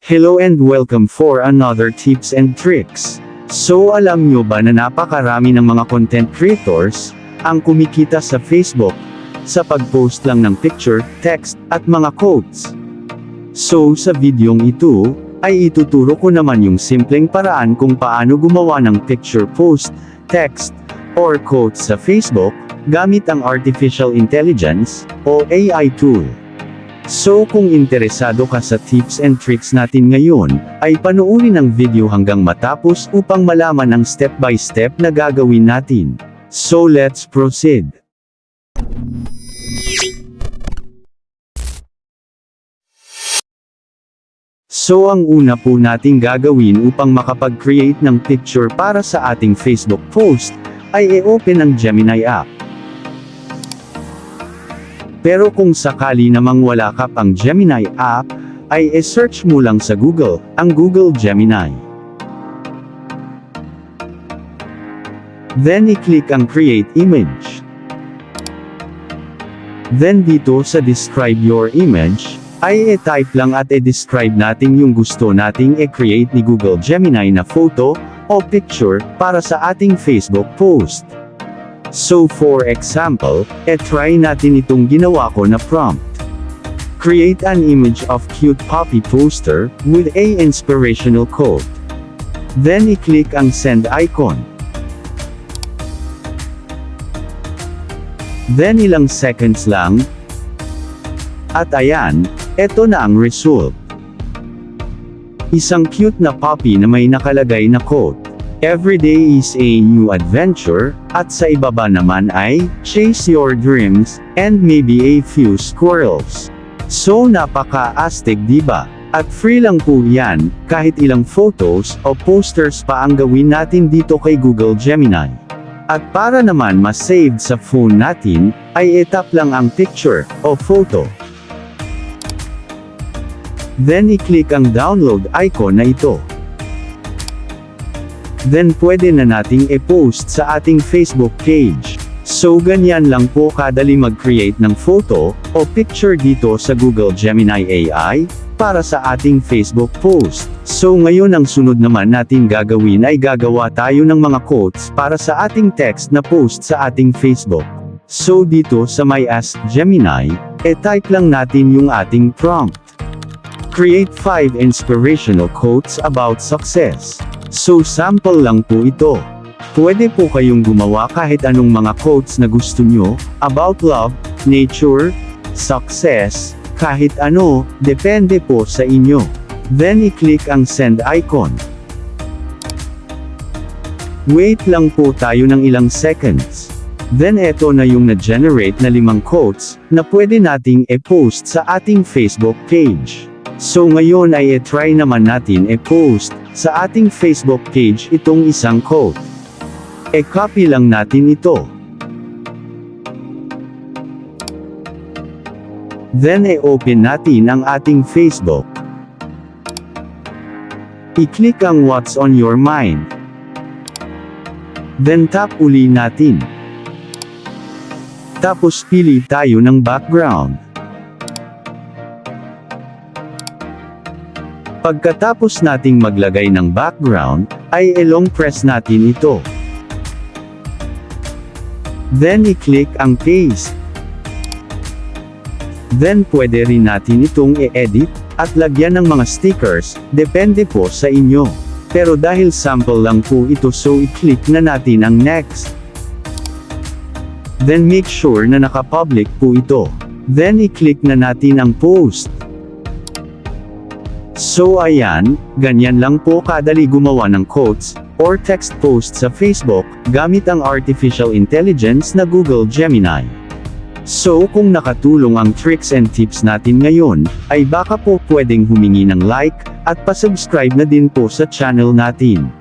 Hello and welcome for another tips and tricks. So alam nyo ba na napakarami ng mga content creators ang kumikita sa Facebook sa pag-post lang ng picture, text, at mga quotes? So sa videong ito, ay ituturo ko naman yung simpleng paraan kung paano gumawa ng picture post, text, or quotes sa Facebook, gamit ang Artificial Intelligence, o AI tool. So kung interesado ka sa tips and tricks natin ngayon, ay panoorin ang video hanggang matapos upang malaman ang step-by-step na gagawin natin. So let's proceed. So ang una po nating gagawin upang makapag-create ng picture para sa ating Facebook post, ay i-open ang Gemini app. Pero kung sakali namang wala ka pang Gemini app, ay i-search mo lang sa Google, ang Google Gemini. Then i-click ang Create Image. Then dito sa Describe Your Image, ay i-type lang at i-describe natin yung gusto nating i-create ni Google Gemini na photo, o picture, para sa ating Facebook post. So for example, try natin itong ginawa ko na prompt. Create an image of cute puppy poster, with a inspirational quote. Then i-click ang send icon. Then ilang seconds lang. At ayan, eto na ang result. Isang cute na puppy na may nakalagay na quote. Every day is a new adventure, at sa ibaba naman ay, chase your dreams, and maybe a few squirrels. So napaka-astig diba? At free lang po yan, kahit ilang photos, o posters pa ang gawin natin dito kay Google Gemini. At para naman mas saved sa phone natin, ay i-tap lang ang picture, o photo. Then i-click ang download icon na ito. Then pwede na nating i-post sa ating Facebook page. So ganyan lang po kadali mag-create ng photo, o picture dito sa Google Gemini AI, para sa ating Facebook post. So ngayon ang sunod naman natin gagawin ay gagawa tayo ng mga quotes para sa ating text na post sa ating Facebook. So dito sa My Ask Gemini, e-type lang natin yung ating prompt. Create 5 inspirational quotes about success. So sample lang po ito. Pwede po kayong gumawa kahit anong mga quotes na gusto nyo, about love, nature, success, kahit ano, depende po sa inyo. Then i-click ang send icon. Wait lang po tayo ng ilang seconds. Then eto na yung na-generate na 5 quotes, na pwede nating e-post sa ating Facebook page. So ngayon ay i-try naman natin i-post sa ating Facebook page itong isang quote. E-copy lang natin ito. Then i-open natin ang ating Facebook. I-click ang What's on your mind. Then tap uli natin. Tapos pili tayo ng background. Pagkatapos nating maglagay ng background, ay i-long press natin ito. Then i-click ang paste. Then pwede rin natin itong i-edit, at lagyan ng mga stickers, depende po sa inyo. Pero dahil sample lang po ito so i-click na natin ang next. Then make sure na naka-public po ito. Then i-click na natin ang post. So ayan, ganyan lang po kadali gumawa ng quotes, or text post sa Facebook, gamit ang Artificial Intelligence na Google Gemini. So kung nakatulong ang tricks and tips natin ngayon, ay baka po pwedeng humingi ng like, at pasubscribe na din po sa channel natin.